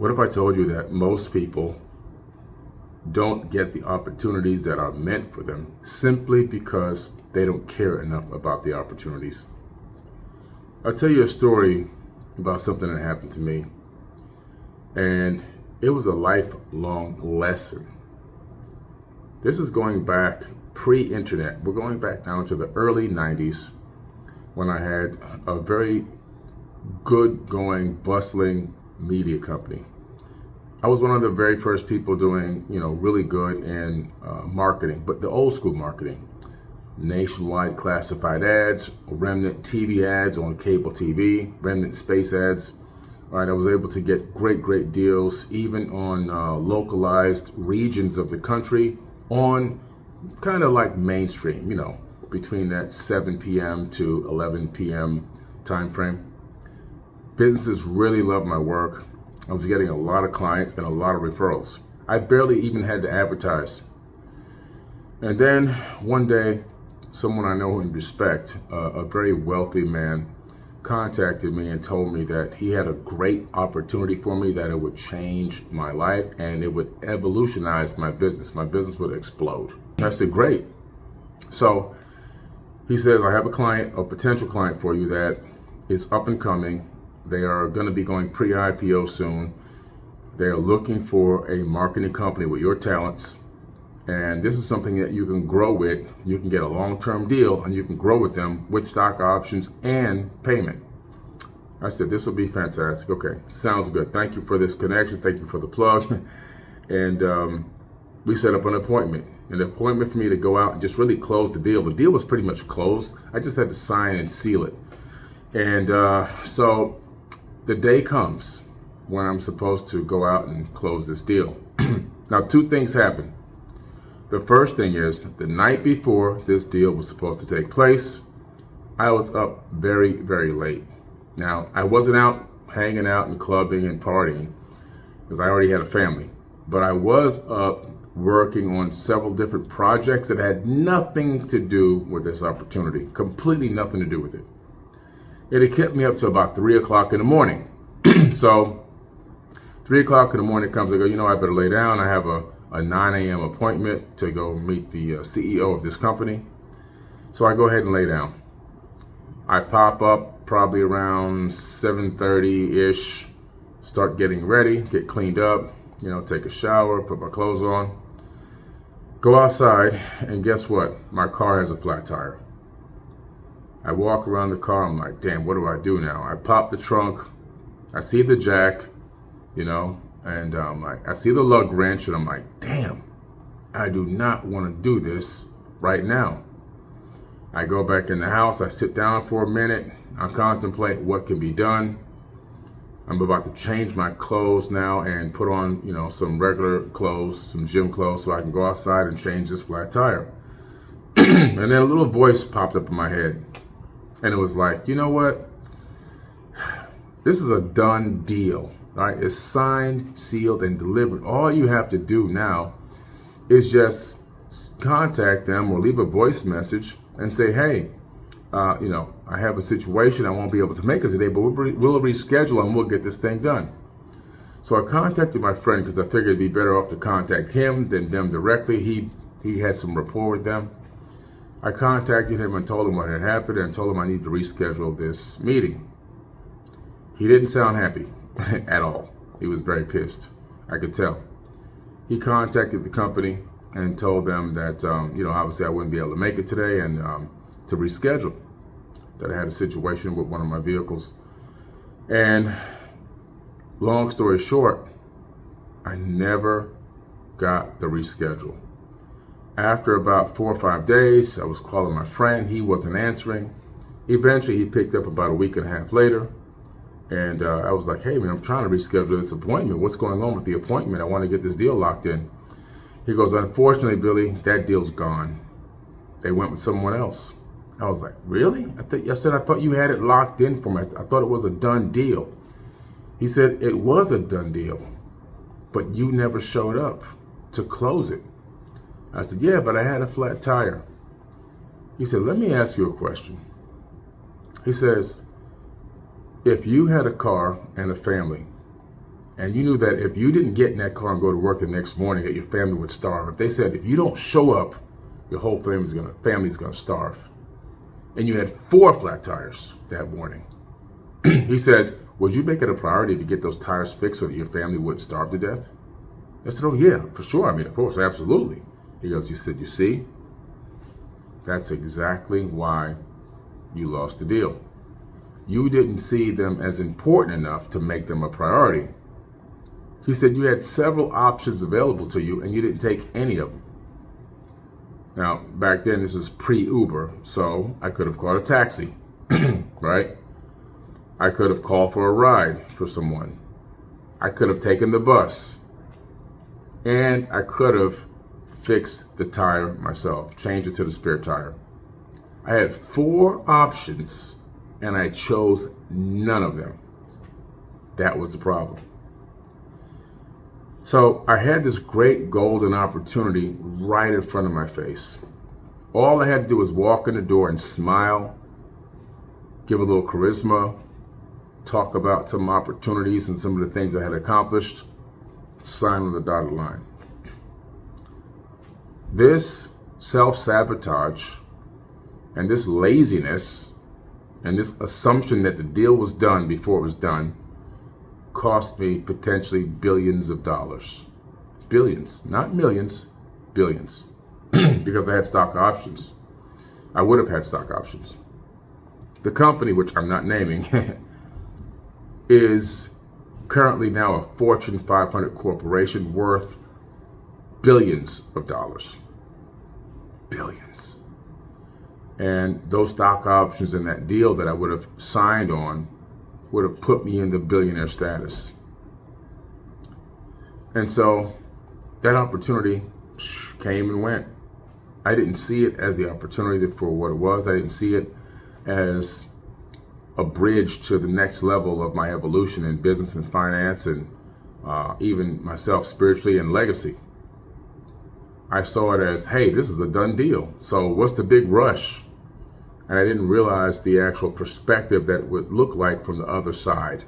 What if I told you that most people don't get the opportunities that are meant for them simply because they don't care enough about the opportunities? I'll tell you a story about something that happened to me, and it was a lifelong lesson. This is going back pre-internet. We're going back down to the early 90s when I had a very good going, bustling media company. I was one of the very first people doing, really good in marketing, but the old school marketing. Nationwide classified ads, remnant TV ads on cable TV, remnant space ads. All right, I was able to get great deals, even on localized regions of the country, on kind of like mainstream, between that 7 p.m. to 11 p.m. time frame. Businesses really loved my work. I was getting a lot of clients and a lot of referrals. I barely even had to advertise. And then one day, someone I know and respect, a very wealthy man, contacted me and told me that he had a great opportunity for me, that it would change my life and it would evolutionize my business. My business would explode. I said, great. So he says, I have a potential client for you that is up and coming. They are going to be going pre-IPO soon. They are looking for a marketing company with your talents. And this is something that you can grow with. You can get a long-term deal and you can grow with them with stock options and payment. I said, this will be fantastic. Okay, sounds good. Thank you for this connection. Thank you for the plug. And we set up an appointment for me to go out and just really close the deal. The deal was pretty much closed. I just had to sign and seal it. And so the day comes when I'm supposed to go out and close this deal. Now, two things happen. The first thing is, the night before this deal was supposed to take place, I was up very late. Now, I wasn't out hanging out and clubbing and partying because I already had a family, but I was up working on several different projects that had nothing to do with this opportunity, completely nothing to do with it. It had kept me up to about 3 o'clock in the morning. So 3 o'clock in the morning comes, I go, I better lay down. I have a 9 a.m. appointment to go meet the CEO of this company. So I go ahead and lay down. I pop up probably around 7:30-ish, start getting ready, get cleaned up, take a shower, put my clothes on, go outside, and guess what? My car has a flat tire. I walk around the car, I'm like, damn, what do I do now? I pop the trunk, I see the jack, and I see the lug wrench, and I'm like, damn, I do not want to do this right now. I go back in the house, I sit down for a minute, I contemplate what can be done. I'm about to change my clothes now and put on, some regular clothes, some gym clothes, so I can go outside and change this flat tire. And then a little voice popped up in my head. And it was like, you know what? This is a done deal. All right, it's signed, sealed, and delivered. All you have to do now is just contact them or leave a voice message and say, hey, I have a situation. I won't be able to make it today, but we'll reschedule and we'll get this thing done. So I contacted my friend because I figured it'd be better off to contact him than them directly. He had some rapport with them. I contacted him and told him what had happened and told him I need to reschedule this meeting. He didn't sound happy at all. He was very pissed. I could tell. He contacted the company and told them that, obviously I wouldn't be able to make it today and to reschedule, that I had a situation with one of my vehicles. And long story short, I never got the reschedule. After about 4 or 5 days, I was calling my friend. He wasn't answering. Eventually, he picked up about a week and a half later. And I was like, hey, man, I'm trying to reschedule this appointment. What's going on with the appointment? I want to get this deal locked in. He goes, unfortunately, Billy, that deal's gone. They went with someone else. I was like, really? I thought you had it locked in for me. I thought it was a done deal. He said, it was a done deal, but you never showed up to close it. I said, yeah, but I had a flat tire. He said, let me ask you a question. He says, if you had a car and a family and you knew that if you didn't get in that car and go to work the next morning, that your family would starve. If they said, if you don't show up, your whole family's gonna starve. And you had 4 flat tires that morning. He said, would you make it a priority to get those tires fixed so that your family wouldn't starve to death? I said, oh yeah, for sure. I mean, of course, absolutely. He goes, you said, you see, that's exactly why you lost the deal. You didn't see them as important enough to make them a priority. He said you had several options available to you and you didn't take any of them. Now, back then, this is pre-Uber, so I could have called a taxi, right? I could have called for a ride for someone. I could have taken the bus. And I could have fixed the tire myself, changed it to the spare tire. I had 4 options, and I chose none of them. That was the problem. So I had this great golden opportunity right in front of my face. All I had to do was walk in the door and smile, give a little charisma, talk about some opportunities and some of the things I had accomplished, sign on the dotted line. This self-sabotage and this laziness and this assumption that the deal was done before it was done cost me potentially billions of dollars. Billions, not millions, billions. Because I had stock options. I would have had stock options. The company, which I'm not naming, is currently now a Fortune 500 corporation worth billions of dollars. Billions. And those stock options in that deal that I would have signed on would have put me in the billionaire status. And so that opportunity came and went. I didn't see it as the opportunity for what it was. I didn't see it as a bridge to the next level of my evolution in business and finance and even myself spiritually and legacy. I saw it as, hey, this is a done deal. So what's the big rush? And I didn't realize the actual perspective that it would look like from the other side.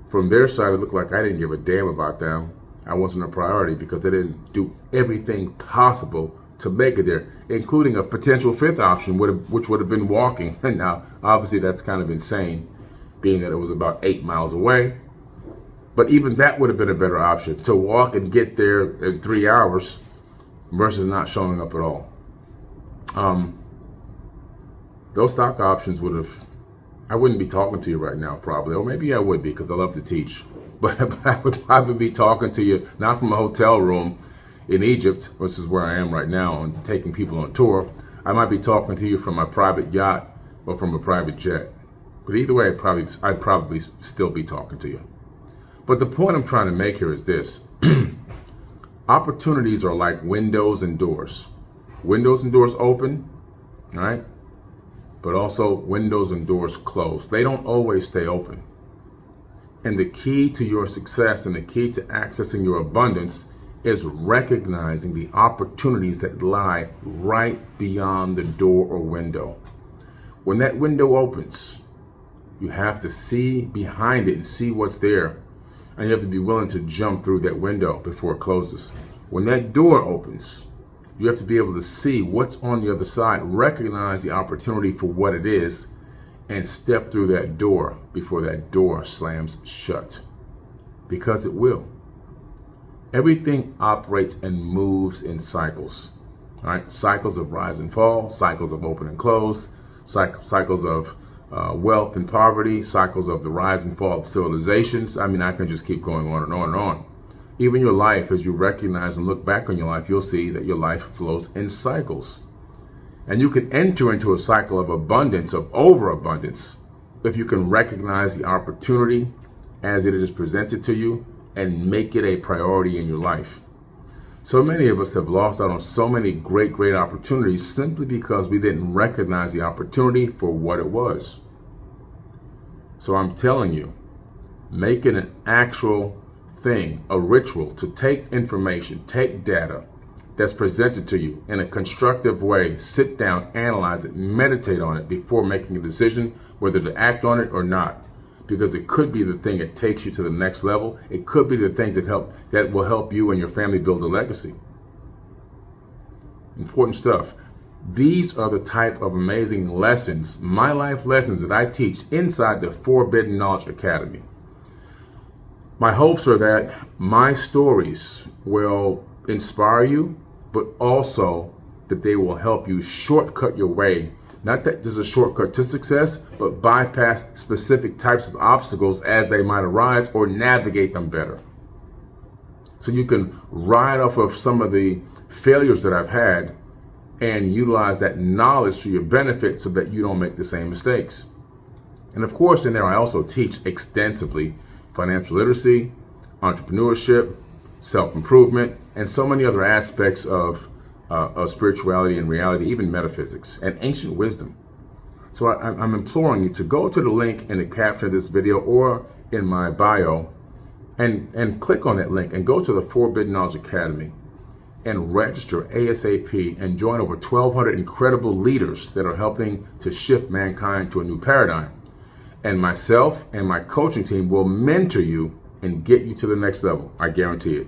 From their side, it looked like I didn't give a damn about them. I wasn't a priority because they didn't do everything possible to make it there, including a potential 5th option, which would have been walking. And now, obviously, that's kind of insane, being that it was about 8 miles away. But even that would have been a better option, to walk and get there in 3 hours versus not showing up at all. Those stock options would have, I wouldn't be talking to you right now probably, or maybe I would be because I love to teach, but I would probably be talking to you, not from a hotel room in Egypt, which is where I am right now and taking people on tour. I might be talking to you from a private yacht or from a private jet. But either way, I'd probably still be talking to you. But the point I'm trying to make here is this. Opportunities are like windows and doors. Windows and doors open, right? But also windows and doors close. They don't always stay open. And the key to your success and the key to accessing your abundance is recognizing the opportunities that lie right beyond the door or window. When that window opens, you have to see behind it and see what's there. And you have to be willing to jump through that window before it closes. When that door opens, you have to be able to see what's on the other side, recognize the opportunity for what it is, and step through that door before that door slams shut. Because it will. Everything operates and moves in cycles. Right? Cycles of rise and fall, cycles of open and close, cycles of wealth and poverty, cycles of the rise and fall of civilizations. I mean, I can just keep going on and on and on. Even your life, as you recognize and look back on your life, you'll see that your life flows in cycles. And you can enter into a cycle of abundance, of overabundance, if you can recognize the opportunity as it is presented to you and make it a priority in your life. So many of us have lost out on so many great opportunities simply because we didn't recognize the opportunity for what it was. So I'm telling you, make it an actual thing, a ritual, to take information, take data that's presented to you in a constructive way, sit down, analyze it, meditate on it before making a decision whether to act on it or not. because it could be the thing that takes you to the next level. It could be the things that will help you and your family build a legacy. Important stuff. These are the type of amazing lessons, my life lessons, that I teach inside the Forbidden Knowledge Academy. My hopes are that my stories will inspire you, but also that they will help you shortcut your way. Not that there's a shortcut to success, but bypass specific types of obstacles as they might arise, or navigate them better. So you can ride off of some of the failures that I've had and utilize that knowledge to your benefit so that you don't make the same mistakes. And of course, in there I also teach extensively financial literacy, entrepreneurship, self-improvement, and so many other aspects of spirituality and reality, even metaphysics and ancient wisdom. So I'm imploring you to go to the link in the caption of this video or in my bio and click on that link and go to the Forbidden Knowledge Academy and register ASAP and join over 1,200 incredible leaders that are helping to shift mankind to a new paradigm. And myself and my coaching team will mentor you and get you to the next level. I guarantee it.